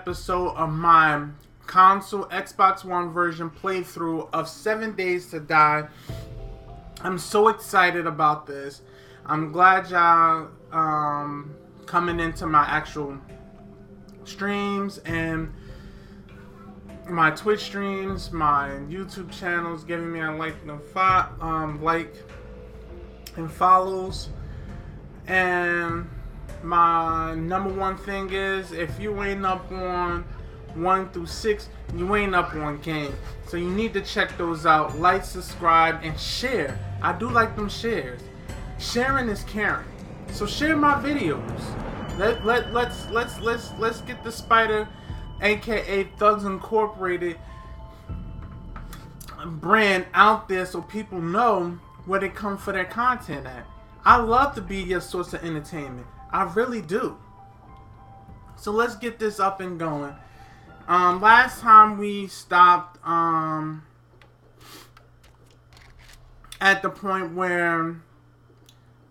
episode of my console Xbox One version playthrough of 7 Days to Die. I'm so excited about this. I'm glad y'all coming into my actual streams and my Twitch streams, my YouTube channels, giving me a like and follows. And my number one thing is, if you ain't up on 1 through 6, you ain't up on game. So you need to check those out. Like, subscribe, and share. I do like them shares. Sharing is caring. So share my videos. Let's get the Spider, aka Thugs Incorporated brand out there so people know where they come for their content at. I love to be your source of entertainment. I really do. So let's get this up and going. Last time we stopped at the point where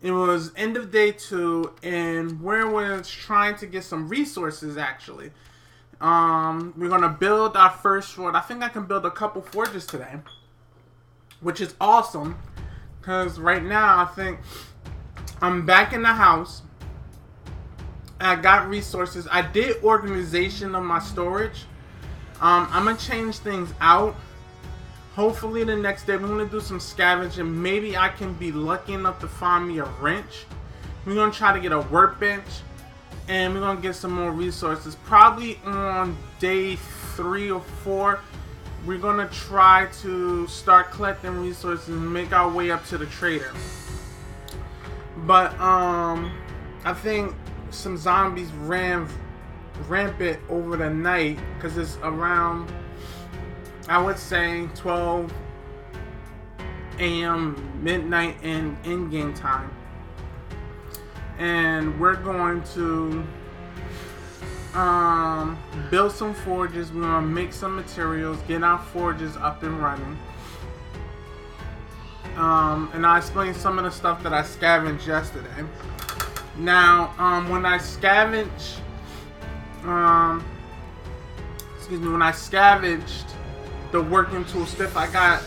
it was end of day 2 and where we're trying to get some resources actually. We're going to build our first fort. I think I can build a couple forges today, which is awesome because right now I think I'm back in the house. I got resources. I did organization of my storage. I'm going to change things out. Hopefully the next day we're going to do some scavenging. Maybe I can be lucky enough to find me a wrench. We're going to try to get a workbench. And we're going to get some more resources. Probably on day 3 or 4. We're going to try to start collecting resources and make our way up to the trader. But I think some zombies ran rampant over the night because it's around, I would say, 12 a.m. midnight and in-game time. And we're going to build some forges. We're going to make some materials, get our forges up and running. And I explained some of the stuff that I scavenged yesterday. Now, when I scavenged, when I scavenged the working tool stiff, I got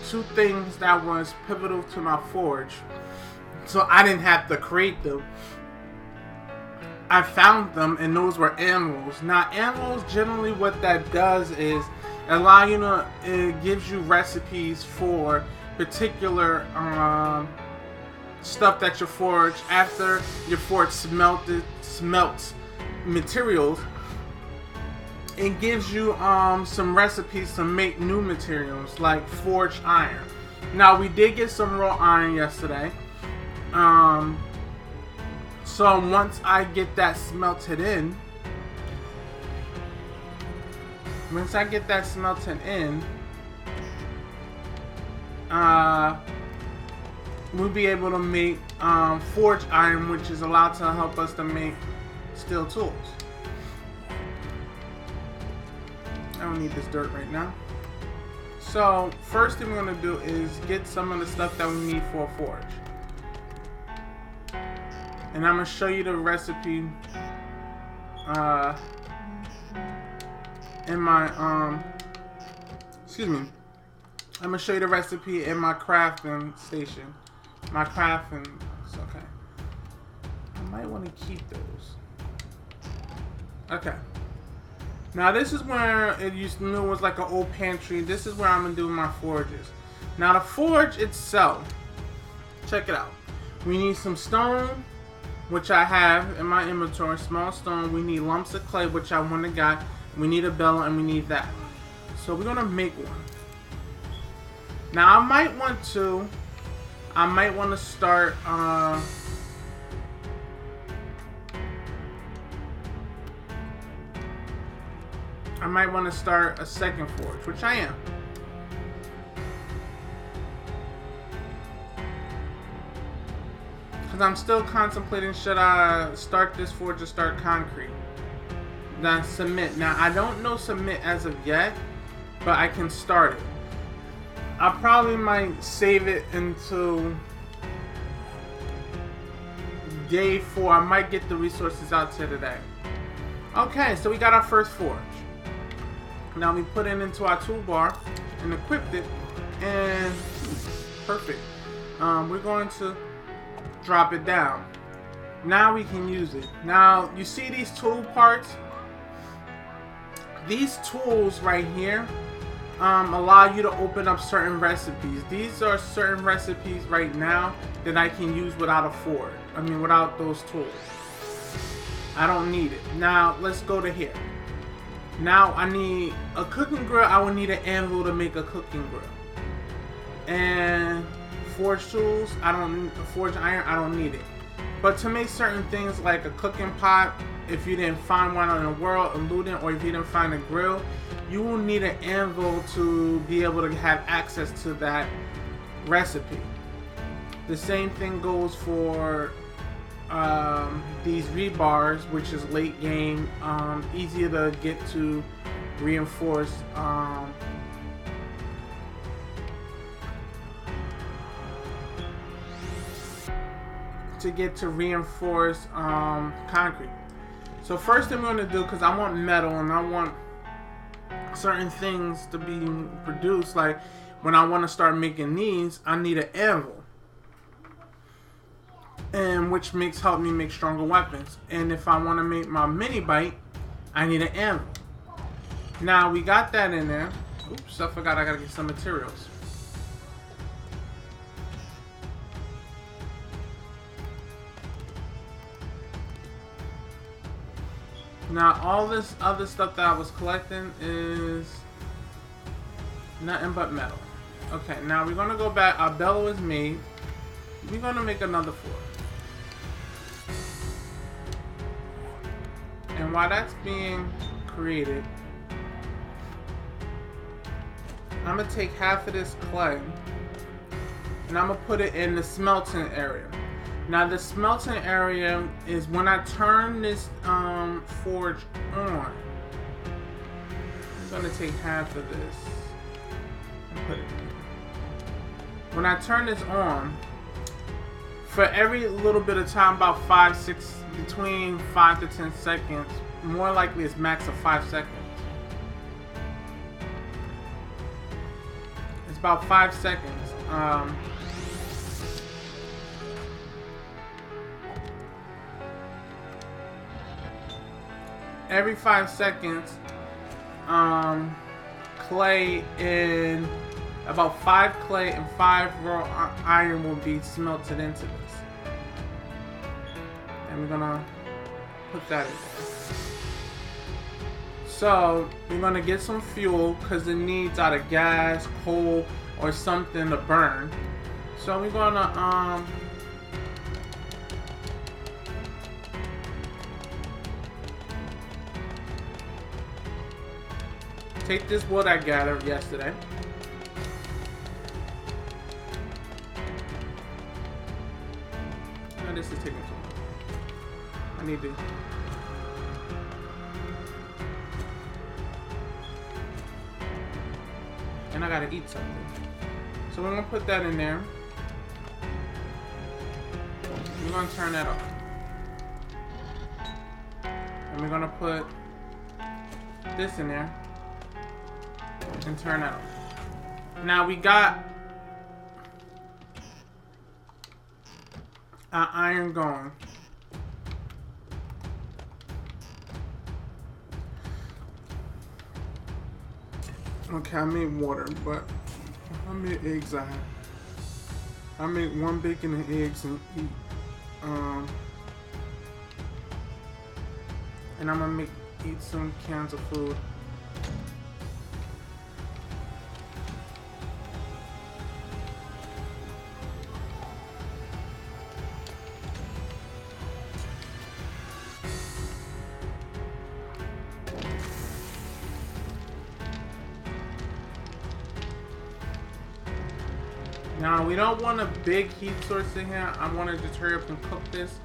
2 things that was pivotal to my forge. So I didn't have to create them. I found them, and those were anvils. Now, anvils, generally what that does is allow you to, it gives you recipes for particular stuff that you forge. After your forge smelts materials, it gives you some recipes to make new materials like forged iron. Now, we did get some raw iron yesterday. So once I get that smelted in, we'll be able to make forged iron, which is allowed to help us to make steel tools. I don't need this dirt right now. So first thing we're going to do is get some of the stuff that we need for a forge. And I'm going to show you the recipe in my, I'm going to show you the recipe in my crafting station. My crafting, it's okay. I might want to keep those. Okay. Now this is where it used to know was like an old pantry. This is where I'm going to do my forges. Now the forge itself, check it out. We need some stone, which I have in my inventory, small stone. We need lumps of clay, which I went and got. We need a bellow, and we need that. So we're gonna make one. Now I might want to start a second forge, which I am. I'm still contemplating, should I start this forge or start concrete? Now submit. Now I don't know submit as of yet, but I can start it. I probably might save it until day 4. I might get the resources out to today. Okay, so we got our first forge. Now we put it into our toolbar and equipped it, and perfect. We're going to drop it down. Now we can use it. Now you see these tool parts? These tools right here allow you to open up certain recipes. These are certain recipes right now that I can use without a forge. I mean, without those tools. I don't need it. Now let's go to here. Now I need a cooking grill. I will need an anvil to make a cooking grill. And forge tools, I don't need a forge iron, I don't need it. But to make certain things like a cooking pot, if you didn't find one in the world, a looting, or if you didn't find a grill, you will need an anvil to be able to have access to that recipe. The same thing goes for these rebars, which is late game, easier to get to reinforce concrete. So first thing I'm going to do, because I want metal and I want certain things to be produced, like when I want to start making these, I need an anvil, and which help me make stronger weapons. And if I want to make my mini bite, I need an anvil. Now we got that in there. Oops, I forgot I gotta get some materials. Now all this other stuff that I was collecting is nothing but metal. Okay, now we're gonna go back. Our bellow is made. We're gonna make another forge. And while that's being created, I'm gonna take half of this clay and I'm gonna put it in the smelting area. Now the smelting area is when I turn this forge on. I'm gonna take half of this and put it in. When I turn this on, for every little bit of time, about between 5 to 10 seconds, more likely it's max of 5 seconds. It's about 5 seconds. Every 5 seconds, clay in about 5 clay and 5 raw iron will be smelted into this. And we're gonna put that in there. So we're gonna get some fuel because it needs either gas, coal, or something to burn. So we're gonna take this wood I gathered yesterday. Oh, this is taking too long. I need to. And I gotta eat something. So we're gonna put that in there. We're gonna turn that off. And we're gonna put this in there. And turn that off. Now we got our iron going. Okay, I made water, but how many eggs I have? I make 1 bacon and eggs and eat. And I'm gonna eat some cans of food. Now, we don't want a big heat source in here. I want to just hurry up and cook this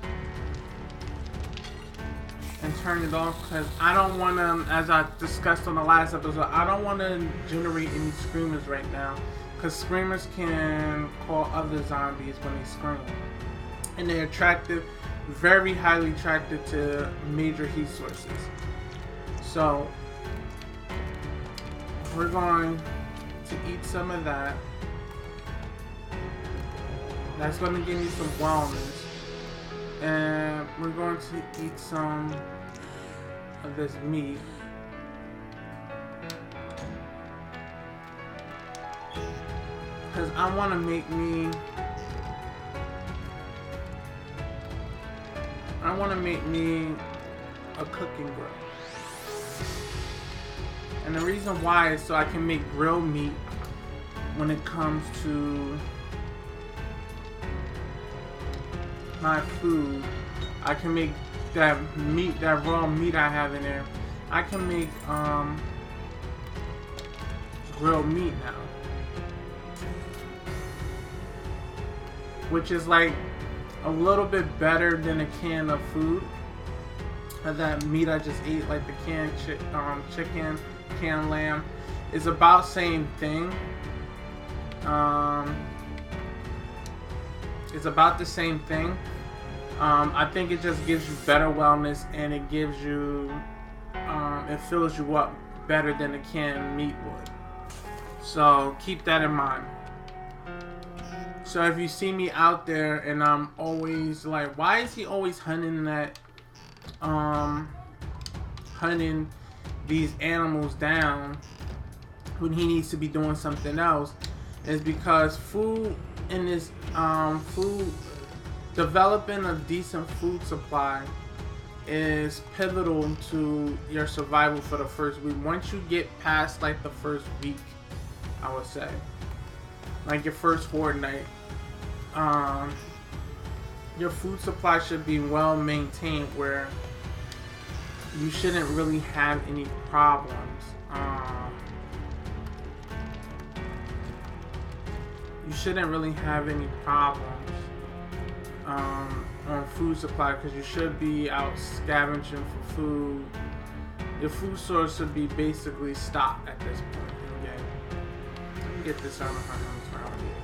and turn it off because I don't want to, as I discussed on the last episode, I don't want to generate any screamers right now because screamers can call other zombies when they scream. And they're attractive, very highly attracted to major heat sources. So we're going to eat some of that. That's going to give me some wellness. And we're going to eat some of this meat. Because I want to make me a cooking grill. And the reason why is so I can make grilled meat when it comes to my food. I can make that meat, that raw meat I have in there. I can make grilled meat now, which is like a little bit better than a can of food. That meat I just ate, like the canned chicken, canned lamb, is about same thing. It's about the same thing. I think it just gives you better wellness, and it gives you, it fills you up better than a canned meat would. So keep that in mind. So if you see me out there and I'm always like, why is he always hunting these animals down when he needs to be doing something else, is because food in this developing a decent food supply is pivotal to your survival for the first week. Once you get past like the first week, I would say, like your first fortnight, your food supply should be well maintained, where you shouldn't really have any problems. You shouldn't really have any problems on food supply, because you should be out scavenging for food. Your food source should be basically stocked at this point in the game. Let me get this out of my hands around here.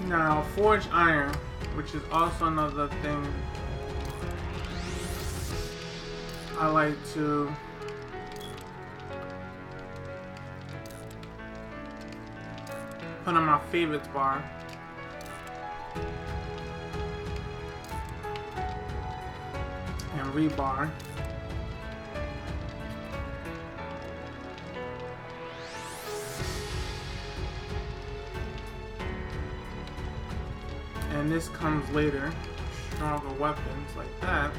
Now, forged iron, which is also another thing I like to put on my favorites bar. And rebar. And this comes later, stronger weapons like that.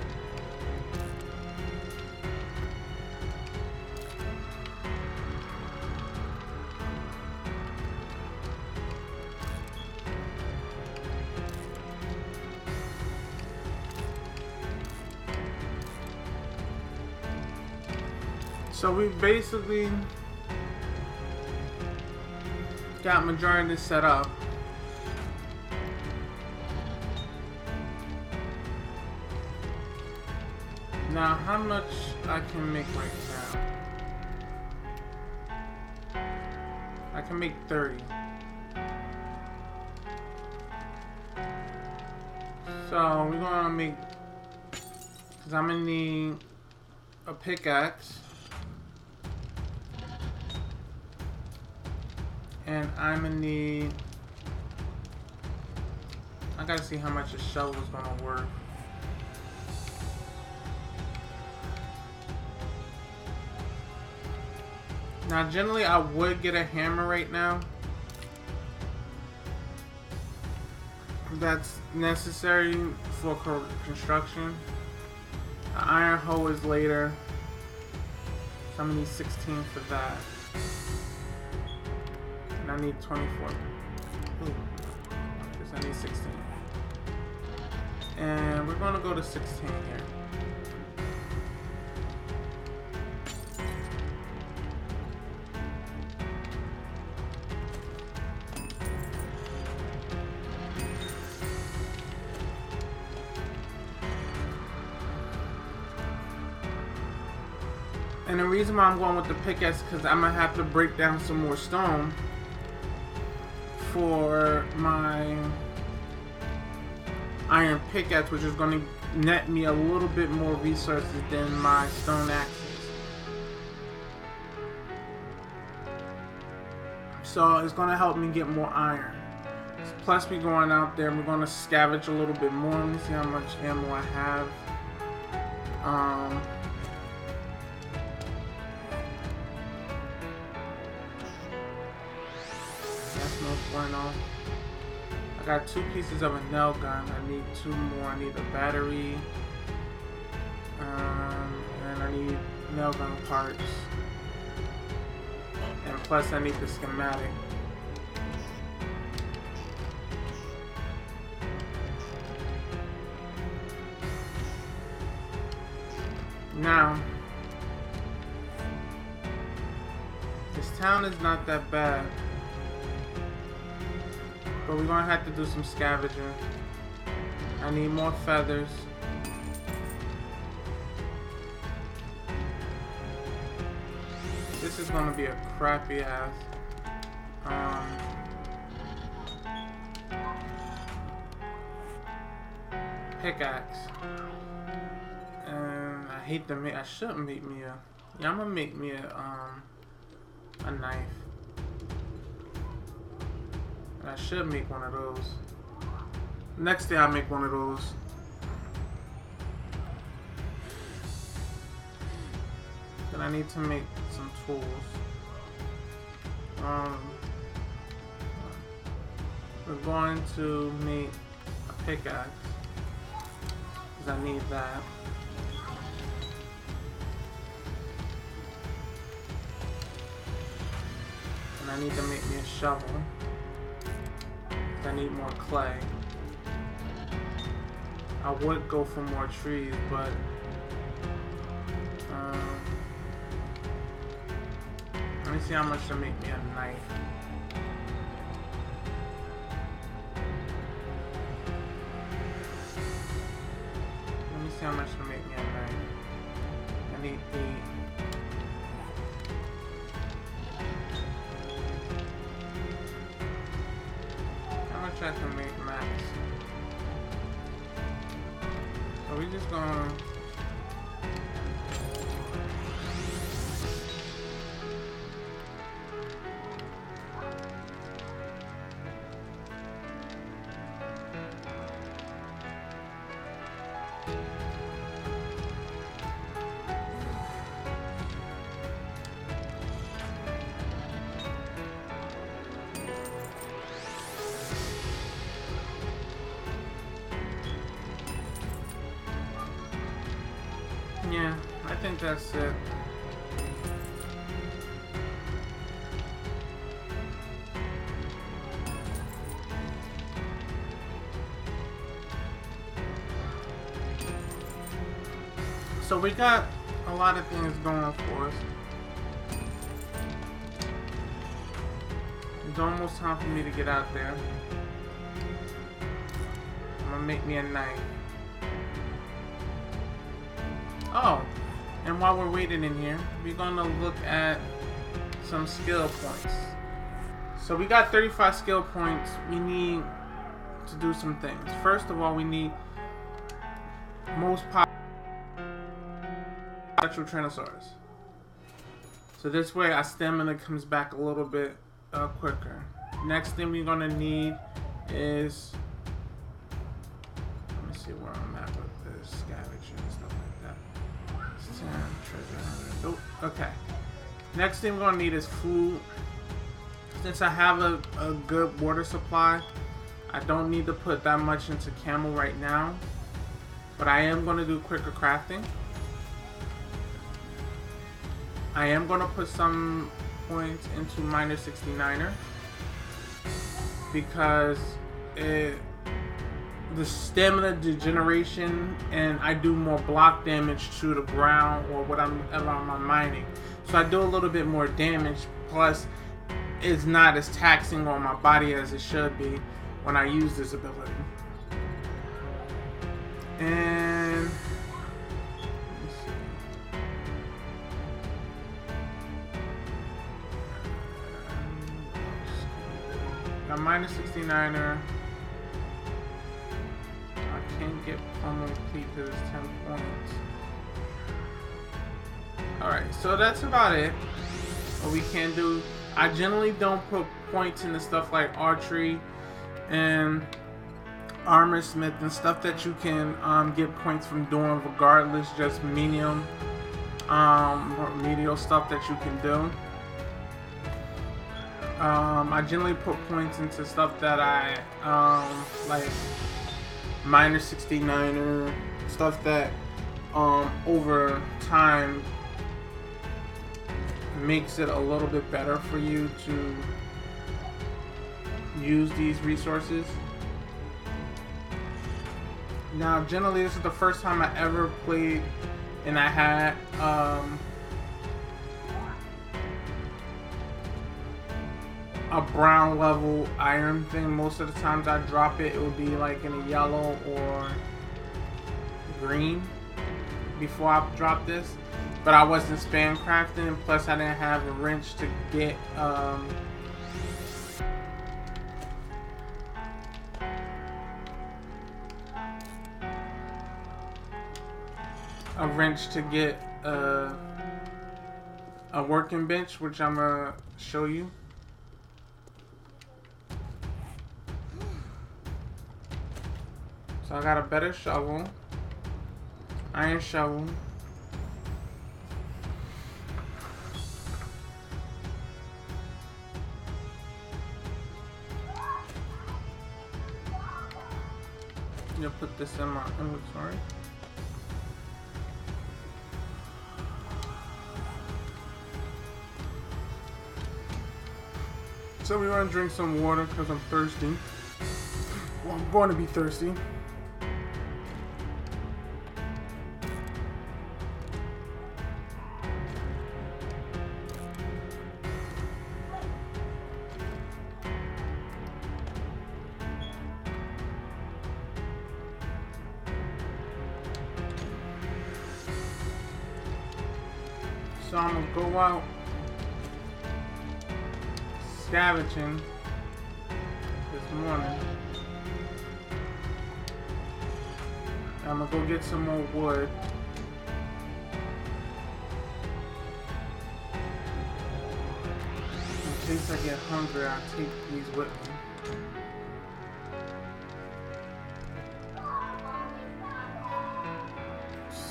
So we basically got majority of this set up. Now, how much I can make right now? I can make 30. So we're gonna make, because I'm gonna need a pickaxe, and I'm gonna need, I gotta see how much a shovel is gonna work. Now, generally, I would get a hammer right now. That's necessary for construction. The iron hoe is later. So I'm gonna need 16 for that. And I need 24. Ooh. Because I need 16. And we're gonna go to 16 here. And the reason why I'm going with the pickaxe, because I'm going to have to break down some more stone for my iron pickaxe, which is going to net me a little bit more resources than my stone axes. So it's going to help me get more iron. Plus we're going out there and we're going to scavenge a little bit more. Let me see how much ammo I have. That's no bueno. I got 2 pieces of a nail gun. I need 2 more. I need a battery. And I need nail gun parts. And plus I need the schematic. Now, this town is not that bad, but we're gonna have to do some scavenging. I need more feathers. This is gonna be a crappy ass pickaxe. And I hate to make, I shouldn't make me a, yeah, I'm gonna make me a knife. And I should make one of those. Next day I'll make one of those. Then I need to make some tools. We're going to make a pickaxe, because I need that. And I need to make me a shovel, because I need more clay. I would go for more trees, but let me see how much to make me a knife. Let me see how much to make me a knife. I need 8. How much I can make max? So we just gonna yeah, I think that's it. So we got a lot of things going for us. It's almost time for me to get out there. I'm gonna make me a knife. Oh, and while we're waiting in here, we're gonna look at some skill points. So we got 35 skill points. We need to do some things. First of all, we need most powerful Tyrannosaurus. So this way our stamina comes back a little bit quicker. Next thing we're gonna need is, let me see where I'm at with this scavenging and stuff like that. It's 10, treasure 100. Oh, okay. Next thing we're gonna need is food. Since I have a good water supply, I don't need to put that much into camel right now, but I am gonna do quicker crafting. I am going to put some points into Miner 69er because the stamina degeneration, and I do more block damage to the ground or whatever I'm mining. So I do a little bit more damage, plus it's not as taxing on my body as it should be when I use this ability. And minus 69er. I can't get Pummel Complete because it's 10 points. Alright, so that's about it. What we can do. I generally don't put points into stuff like archery and armor smith and stuff that you can get points from doing regardless, just medium medial stuff that you can do. I generally put points into stuff that I like minor 69er, stuff that over time makes it a little bit better for you to use these resources. Now generally this is the first time I ever played and I had a brown level iron thing. Most of the times I drop it, it would be like in a yellow or green before I drop this. But I wasn't spam crafting, plus I didn't have a wrench to get a working bench, which I'm gonna show you. So I got a better shovel, iron shovel. You'll put this in my inventory. So we want to drink some water because I'm thirsty. Well, I'm going to be thirsty. So I'm gonna go out scavenging this morning. I'm gonna go get some more wood. In case I get hungry, I'll take these with me.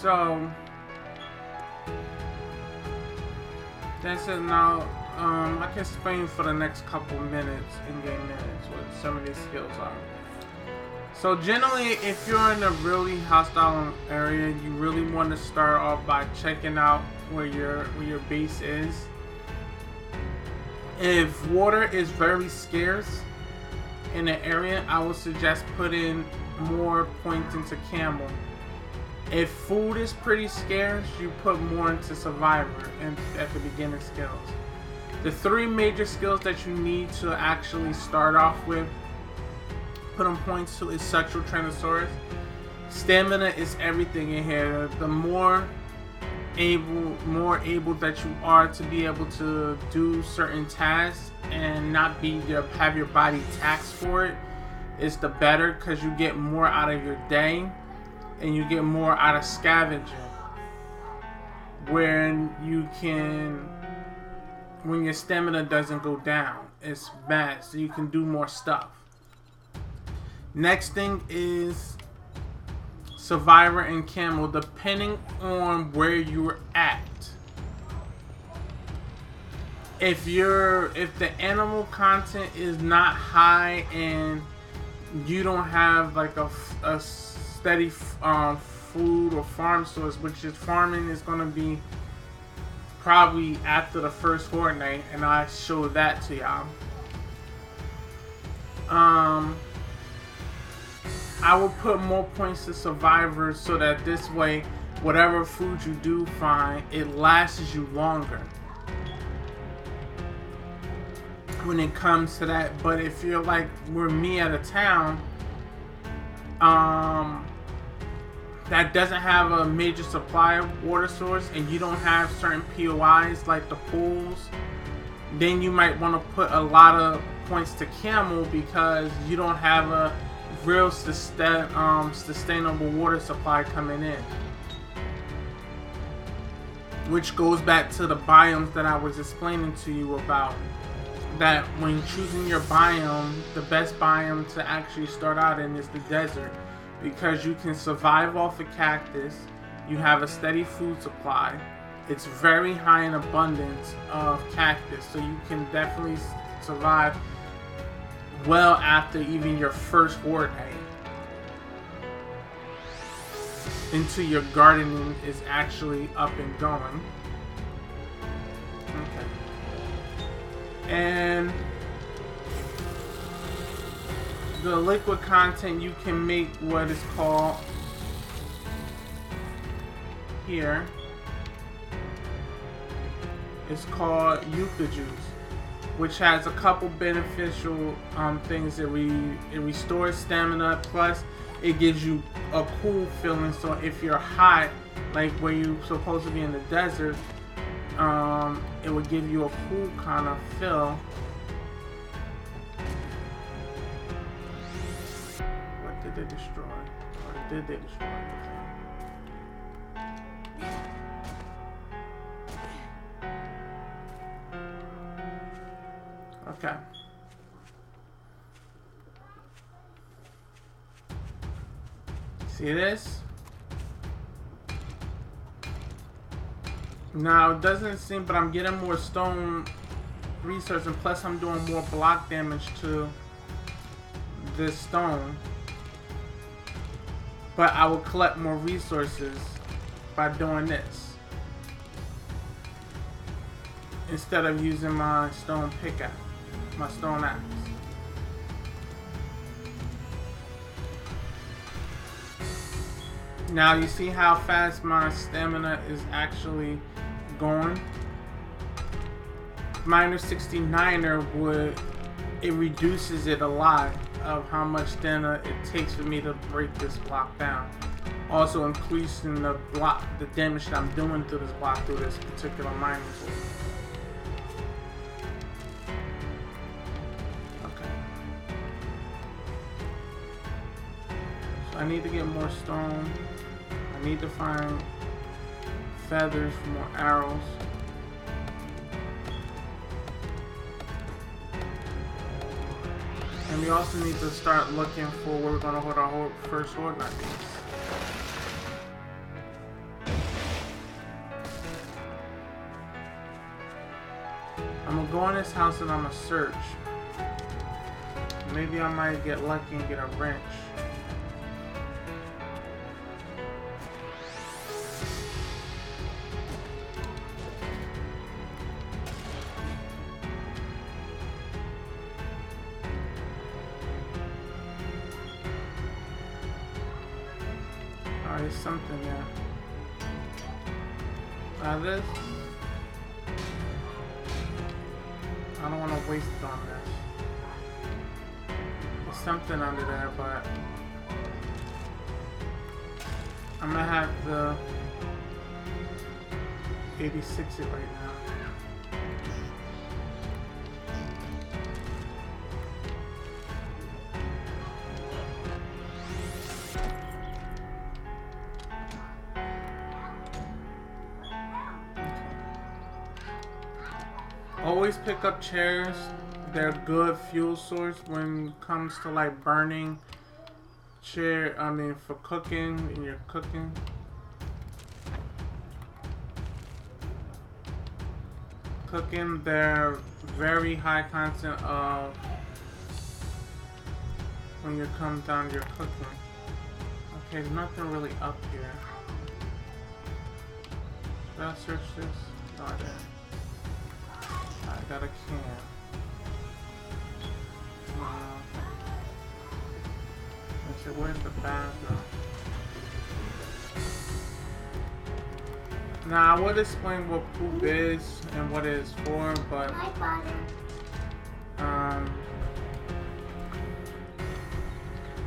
So that's it. Now I can explain for the next couple minutes, in-game minutes, what some of these skills are. So generally, if you're in a really hostile area, you really want to start off by checking out where your base is. If water is very scarce in an area, I would suggest putting more points into camel. If food is pretty scarce, you put more into survivor and at the beginning skills. The three major skills that you need to actually start off with, putting points to, is sexual Tyrannosaurus. Stamina is everything in here. The more able that you are to be able to do certain tasks and not have your body taxed for it, is the better, because you get more out of your day. And you get more out of scavenging, when your stamina doesn't go down. It's bad, so you can do more stuff. Next thing is survivor and camel, depending on where you're at. If the animal content is not high and you don't have like a steady food or farm source, which is farming is going to be probably after the first fortnight, and I show that to y'all. I will put more points to survivors so that this way, whatever food you do find, it lasts you longer when it comes to that. But if you're like me at a town that doesn't have a major supply of water source, and you don't have certain POIs like the pools, then you might want to put a lot of points to camel because you don't have a real sustainable water supply coming in. Which goes back to the biomes that I was explaining to you about. That when choosing your biome, the best biome to actually start out in is the desert. Because you can survive off of cactus, you have a steady food supply, it's very high in abundance of cactus, so you can definitely survive well after even your first horde into your gardening is actually up and going. Okay. And the liquid content, you can make what is called here. It's called yucca juice, which has a couple beneficial things. It restores stamina, plus it gives you a cool feeling. So if you're hot, like where you're supposed to be in the desert, it would give you a cool kind of feel. What did they destroy? Or did they destroy anything? Okay. See this? Now it doesn't seem, but I'm getting more stone research, and plus I'm doing more block damage to this stone. But I will collect more resources by doing this instead of using my stone pickaxe, my stone axe. Now you see how fast my stamina is actually going. Minor 69er it reduces it a lot of how much stamina it takes for me to break this block down. Also increasing the damage that I'm doing through this block through this particular mining tool. Okay. So I need to get more stone. I need to find feathers for more arrows. And we also need to start looking for where we're going to hold our first horde night. I'm going to go in this house and I'm going to search. Maybe I might get lucky and get a wrench. There's something there. This. I don't want to waste it on this. There's something under there, but I'm gonna have to 86 it right now. Always pick up chairs. They're good fuel source when it comes to like burning for cooking and you're cooking. They're very high content of when you come down your cooking. Okay, there's nothing really up here. Did I search this? No, I didn't. I got a can. Let's see, where's the bathroom? Now, I would explain what poop is and what it is for, but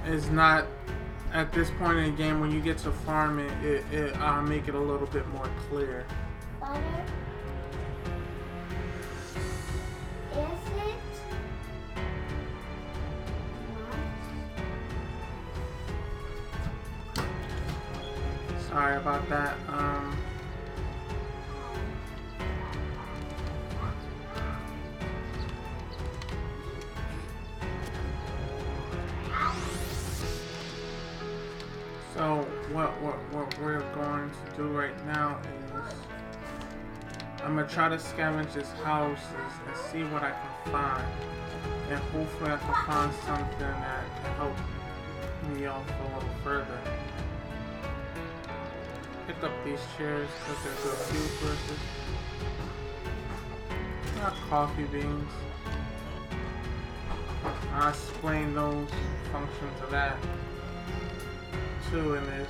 it's not at this point in the game. When you get to farming, I'll make it a little bit more clear. Sorry about that. So what we're going to do right now is I'm gonna try to scavenge his houses and see what I can find, and hopefully I can find something that can help me off a little further. Pick up these chairs because they're good fuel sources. Not coffee beans. I'll explain those functions of that too in this.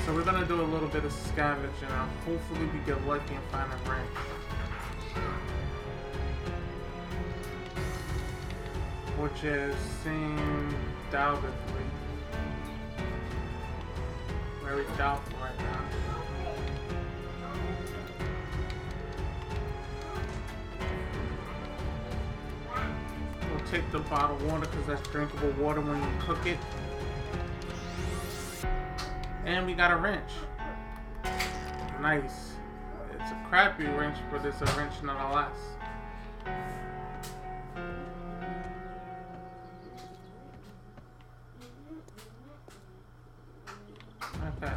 So we're gonna do a little bit of scavenging and hopefully we get lucky and find a wrench. Which is seemed doubtfully very doubtful right now. We'll take the bottled water because that's drinkable water when you cook it. And we got a wrench. Nice. It's a crappy wrench, but it's a wrench nonetheless. Okay.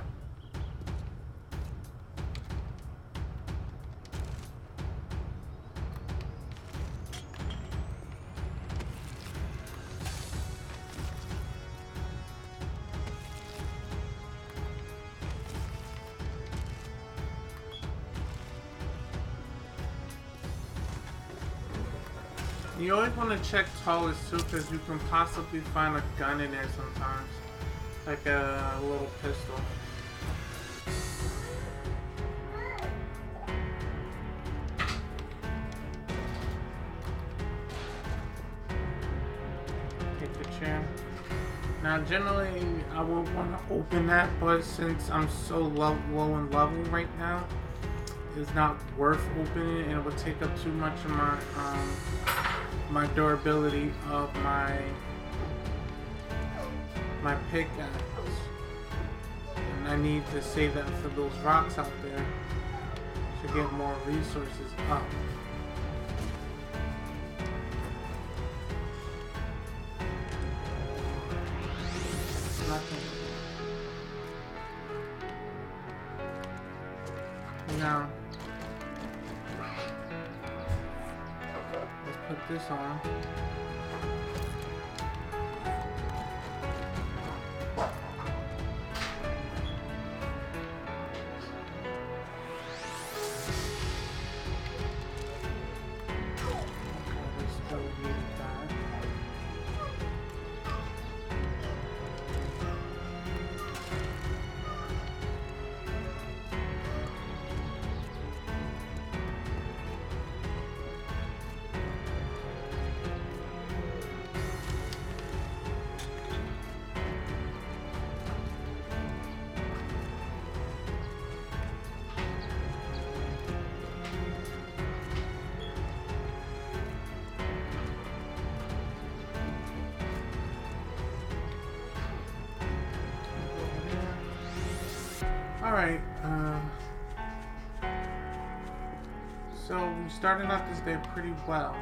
You always want to check toilets too, because you can possibly find a gun in there sometimes. Like a little pistol. Take the chair. Now generally I would want to open that, but since I'm so low in level right now, it's not worth opening and it would take up too much of my my durability of my pickaxe, and I need to save that for those rocks out there to get more resources up. Nothing. Now let's put this on. Alright, so we started out this day pretty well.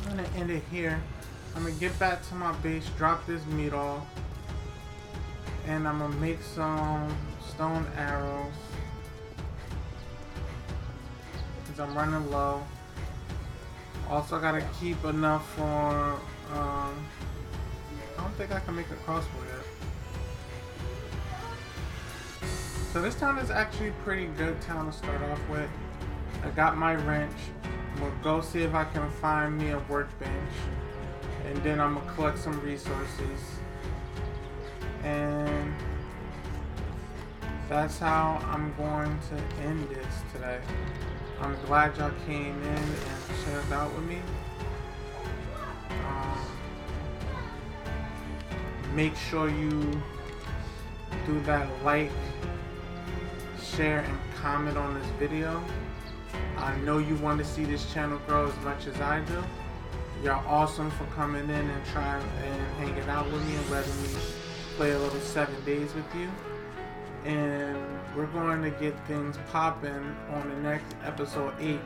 I'm gonna end it here. I'm gonna get back to my base, drop this meat off. And I'm gonna make some stone arrows because I'm running low. Also gotta keep enough for I don't think I can make a crossbow yet. So this town is actually a pretty good town to start off with. I got my wrench. We'll go see if I can find me a workbench, and then I'm gonna collect some resources. And that's how I'm going to end this today. I'm glad y'all came in and shared out with me. make sure you do that like, share, and comment on this video. I know you want to see this channel grow as much as I do. You're awesome for coming in and trying and hanging out with me and letting me play a little 7 days with you. And we're going to get things popping on the next episode 8.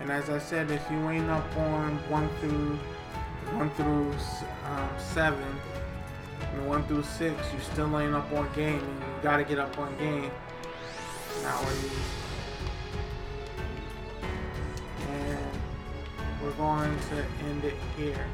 And as I said, if you ain't up on 1 through 7 and 1 through 6, you still ain't up on game, and you gotta get up on game nowadays. And we're going to end it here.